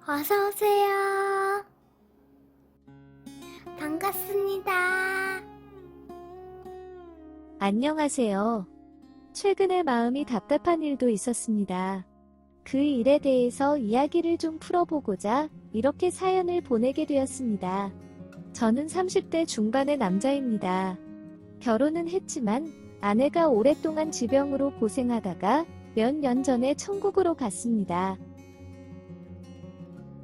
어서오세요. 반갑습니다. 안녕하세요. 최근에 마음이 답답한 일도 있었습니다. 그 일에 대해서 이야기를 좀 풀어보고자 이렇게 사연을 보내게 되었습니다. 저는 30대 중반의 남자입니다. 결혼은 했지만 아내가 오랫동안 지병으로 고생하다가 몇 년 전에 천국으로 갔습니다.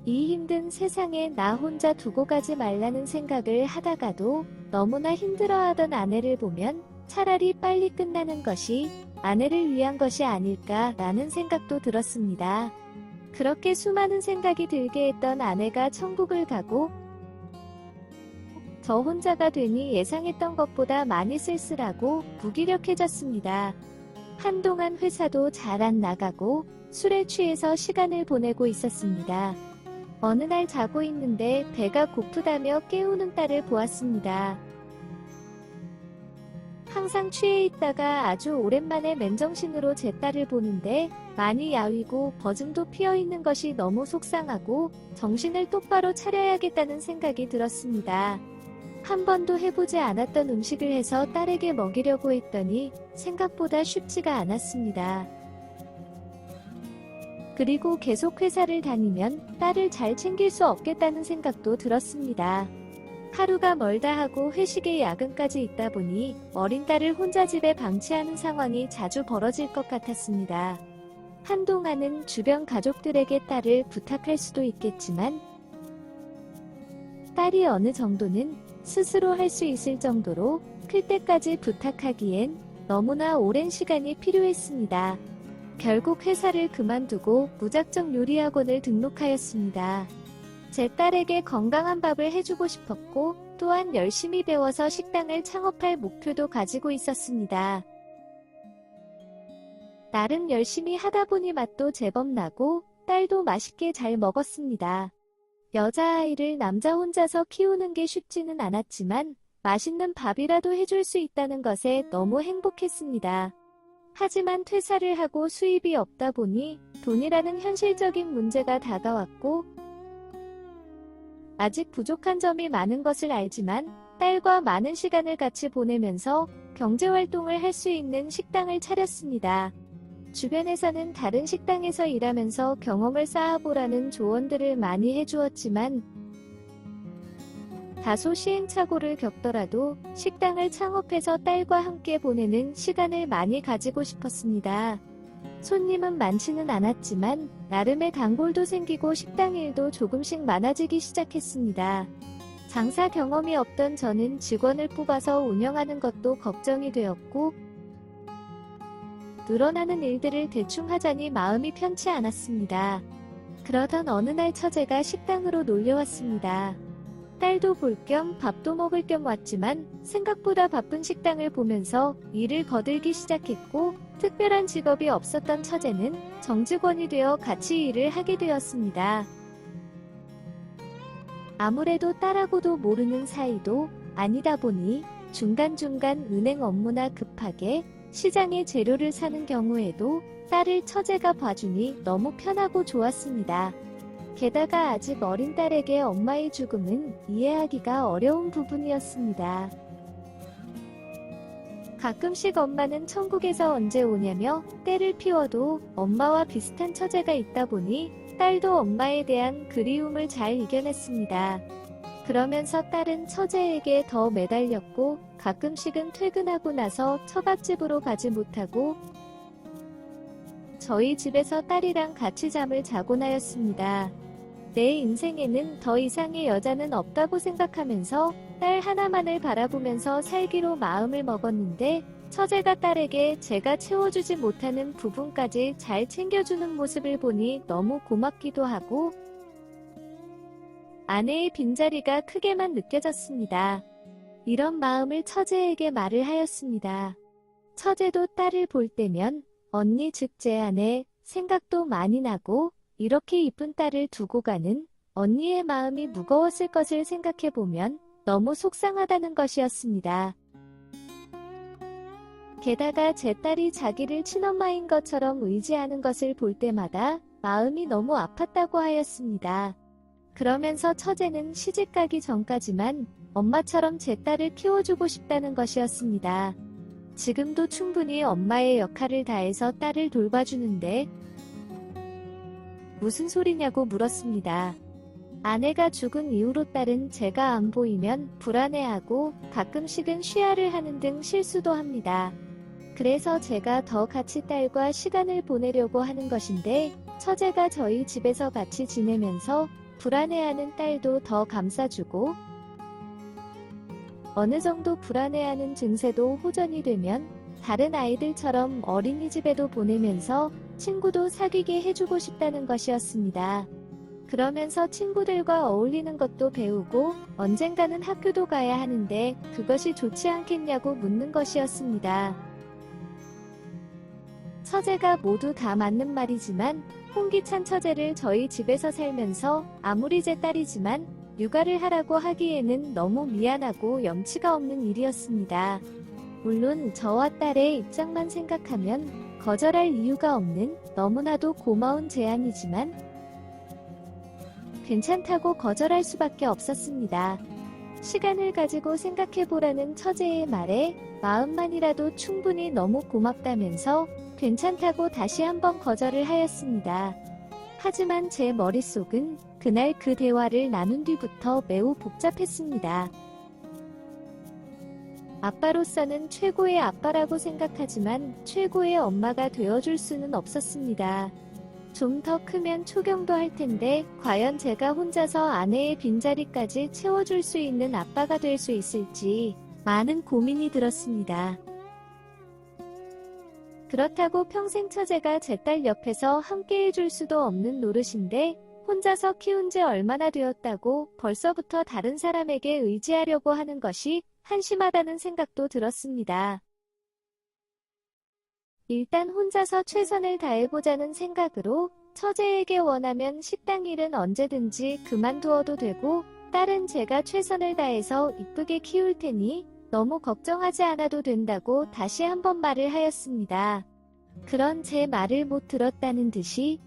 이 힘든 세상에 나 혼자 두고 가지 말라는 생각을 하다가도 너무나 힘들어하던 아내를 보면 차라리 빨리 끝나는 것이 아내를 위한 것이 아닐까라는 생각도 들었습니다. 그렇게 수많은 생각이 들게 했던 아내가 천국을 가고 저 혼자가 되니 예상했던 것보다 많이 쓸쓸하고 무기력해졌습니다. 한동안 회사도 잘 안 나가고 술에 취해서 시간을 보내고 있었습니다. 어느 날 자고 있는데 배가 고프다며 깨우는 딸을 보았습니다. 항상 취해 있다가 아주 오랜만에 맨정신으로 제 딸을 보는데 많이 야위고 버짐도 피어있는 것이 너무 속상하고 정신을 똑바로 차려야겠다는 생각이 들었습니다. 한 번도 해보지 않았던 음식을 해서 딸에게 먹이려고 했더니 생각보다 쉽지가 않았습니다. 그리고 계속 회사를 다니면 딸을 잘 챙길 수 없겠다는 생각도 들었습니다. 하루가 멀다 하고 회식에 야근까지 있다 보니 어린 딸을 혼자 집에 방치하는 상황이 자주 벌어질 것 같았습니다. 한동안은 주변 가족들에게 딸을 부탁할 수도 있겠지만 딸이 어느 정도는 스스로 할 수 있을 정도로 클 때까지 부탁하기엔 너무나 오랜 시간이 필요했습니다. 결국 회사를 그만두고 무작정 요리학원을 등록하였습니다. 제 딸에게 건강한 밥을 해주고 싶었고 또한 열심히 배워서 식당을 창업할 목표도 가지고 있었습니다. 나름 열심히 하다 보니 맛도 제법 나고 딸도 맛있게 잘 먹었습니다. 여자아이를 남자 혼자서 키우는 게 쉽지는 않았지만 맛있는 밥이라도 해줄 수 있다는 것에 너무 행복했습니다. 하지만 퇴사를 하고 수입이 없다 보니 돈이라는 현실적인 문제가 다가왔고 아직 부족한 점이 많은 것을 알지만 딸과 많은 시간을 같이 보내면서 경제활동을 할 수 있는 식당을 차렸습니다. 주변에서는 다른 식당에서 일하면서 경험을 쌓아보라는 조언들을 많이 해주었지만 다소 시행착오를 겪더라도 식당을 창업해서 딸과 함께 보내는 시간을 많이 가지고 싶었습니다. 손님은 많지는 않았지만 나름의 단골도 생기고 식당 일도 조금씩 많아지기 시작했습니다. 장사 경험이 없던 저는 직원을 뽑아서 운영하는 것도 걱정이 되었고 늘어나는 일들을 대충 하자니 마음이 편치 않았습니다. 그러던 어느 날 처제가 식당으로 놀려왔습니다. 딸도 볼 겸 밥도 먹을 겸 왔지만 생각보다 바쁜 식당을 보면서 일을 거들기 시작했고 특별한 직업이 없었던 처제는 정직원이 되어 같이 일을 하게 되었습니다. 아무래도 딸하고도 모르는 사이도 아니다 보니 중간중간 은행 업무나 급하게 시장에 재료를 사는 경우에도 딸을 처제가 봐주니 너무 편하고 좋았습니다. 게다가 아직 어린 딸에게 엄마의 죽음은 이해하기가 어려운 부분이었습니다. 가끔씩 엄마는 천국에서 언제 오냐며 때를 피워도 엄마와 비슷한 처제가 있다 보니 딸도 엄마에 대한 그리움을 잘 이겨냈습니다. 그러면서 딸은 처제에게 더 매달렸고 가끔씩은 퇴근하고 나서 처갓집으로 가지 못하고 저희 집에서 딸이랑 같이 잠을 자곤 하였습니다. 내 인생에는 더 이상의 여자는 없다고 생각하면서 딸 하나만을 바라보면서 살기로 마음을 먹었는데 처제가 딸에게 제가 채워주지 못하는 부분까지 잘 챙겨주는 모습을 보니 너무 고맙기도 하고 아내의 빈자리가 크게만 느껴졌습니다. 이런 마음을 처제에게 말을 하였습니다. 처제도 딸을 볼 때면 언니 즉 제 아내 생각도 많이 나고 이렇게 이쁜 딸을 두고 가는 언니의 마음이 무거웠을 것을 생각해보면 너무 속상하다는 것이었습니다. 게다가 제 딸이 자기를 친엄마인 것처럼 의지하는 것을 볼 때마다 마음이 너무 아팠다고 하였습니다. 그러면서 처제는 시집가기 전까지만 엄마처럼 제 딸을 키워주고 싶다는 것이었습니다. 지금도 충분히 엄마의 역할을 다해서 딸을 돌봐주는데 무슨 소리냐고 물었습니다. 아내가 죽은 이후로 딸은 제가 안 보이면 불안해하고 가끔씩은 쉬야를 하는 등 실수도 합니다. 그래서 제가 더 같이 딸과 시간을 보내려고 하는 것인데 처제가 저희 집에서 같이 지내면서 불안해하는 딸도 더 감싸주고 어느 정도 불안해하는 증세도 호전이 되면 다른 아이들처럼 어린이집에도 보내면서 친구도 사귀게 해주고 싶다는 것이었습니다. 그러면서 친구들과 어울리는 것도 배우고 언젠가는 학교도 가야 하는데 그것이 좋지 않겠냐고 묻는 것이었습니다. 처제가 모두 다 맞는 말이지만 홍기찬 처제를 저희 집에서 살면서 아무리 제 딸이지만 육아를 하라고 하기에는 너무 미안하고 염치가 없는 일이었습니다. 물론 저와 딸의 입장만 생각하면 거절할 이유가 없는 너무나도 고마운 제안이지만 괜찮다고 거절할 수밖에 없었습니다. 시간을 가지고 생각해보라는 처제의 말에 마음만이라도 충분히 너무 고맙다면서 괜찮다고 다시 한번 거절을 하였습니다. 하지만 제 머릿속은 그날 그 대화를 나눈 뒤부터 매우 복잡했습니다. 아빠로서는 최고의 아빠라고 생각하지만 최고의 엄마가 되어줄 수는 없었습니다. 좀 더 크면 초경도 할 텐데 과연 제가 혼자서 아내의 빈자리까지 채워줄 수 있는 아빠가 될 수 있을지 많은 고민이 들었습니다. 그렇다고 평생 처제가 제 딸 옆에서 함께 해줄 수도 없는 노릇인데 혼자서 키운 지 얼마나 되었다고 벌써부터 다른 사람에게 의지하려고 하는 것이 한심하다는 생각도 들었습니다. 일단 혼자서 최선을 다해보자는 생각으로 처제에게 원하면 식당 일은 언제든지 그만두어도 되고 딸은 제가 최선을 다해서 이쁘게 키울 테니 너무 걱정하지 않아도 된다고 다시 한번 말을 하였습니다. 그런 제 말을 못 들었다는 듯이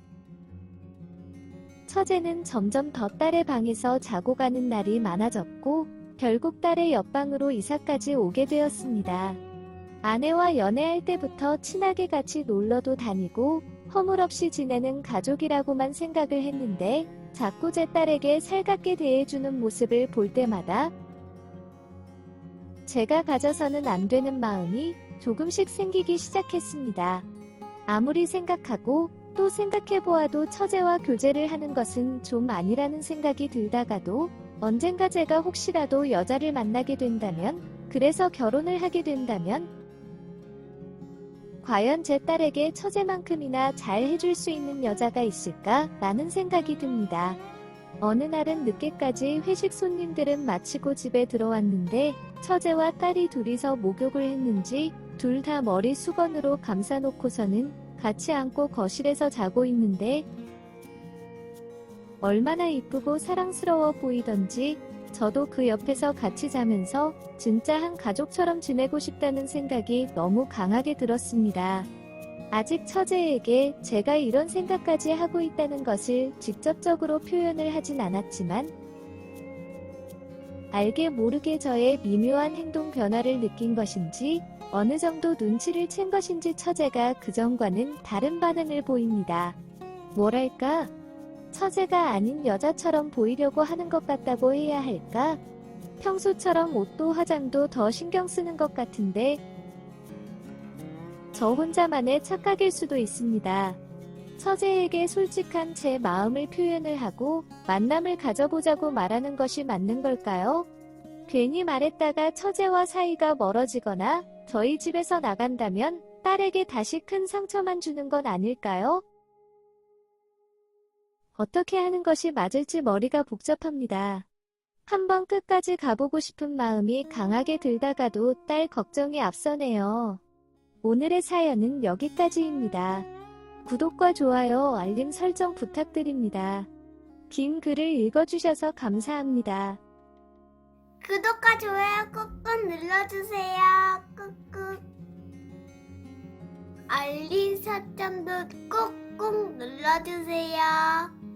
처제는 점점 더 딸의 방에서 자고 가는 날이 많아졌고 결국 딸의 옆방으로 이사까지 오게 되었습니다. 아내와 연애할 때부터 친하게 같이 놀러도 다니고 허물없이 지내는 가족이라고만 생각을 했는데 자꾸 제 딸에게 살갑게 대해주는 모습을 볼 때마다 제가 가져서는 안 되는 마음이 조금씩 생기기 시작했습니다. 아무리 생각하고 또 생각해보아도 처제와 교제를 하는 것은 좀 아니라는 생각이 들다가도 언젠가 제가 혹시라도 여자를 만나게 된다면, 그래서 결혼을 하게 된다면 과연 제 딸에게 처제만큼이나 잘 해줄 수 있는 여자가 있을까? 라는 생각이 듭니다. 어느 날은 늦게까지 회식 손님들은 마치고 집에 들어왔는데 처제와 딸이 둘이서 목욕을 했는지 둘 다 머리 수건으로 감싸놓고서는 같이 앉고 거실에서 자고 있는데 얼마나 이쁘고 사랑스러워 보이던지 저도 그 옆에서 같이 자면서 진짜 한 가족처럼 지내고 싶다는 생각이 너무 강하게 들었습니다. 아직 처제에게 제가 이런 생각까지 하고 있다는 것을 직접적으로 표현을 하진 않았지만 알게 모르게 저의 미묘한 행동 변화를 느낀 것인지 어느 정도 눈치를 챈 것인지 처제가 그전과는 다른 반응을 보입니다. 뭐랄까? 처제가 아닌 여자처럼 보이려고 하는 것 같다고 해야 할까? 평소처럼 옷도 화장도 더 신경 쓰는 것 같은데 저 혼자만의 착각일 수도 있습니다. 처제에게 솔직한 제 마음을 표현을 하고 만남을 가져보자고 말하는 것이 맞는 걸까요? 괜히 말했다가 처제와 사이가 멀어지거나 저희 집에서 나간다면 딸에게 다시 큰 상처만 주는 건 아닐까요? 어떻게 하는 것이 맞을지 머리가 복잡합니다. 한번 끝까지 가보고 싶은 마음이 강하게 들다가도 딸 걱정이 앞서네요. 오늘의 사연은 여기까지입니다. 구독과 좋아요, 알림 설정 부탁드립니다. 긴 글을 읽어주셔서 감사합니다. 구독과 좋아요 꾹꾹 눌러주세요. 꾹꾹. 알림 설정도 꾹꾹. 꼭 눌러주세요.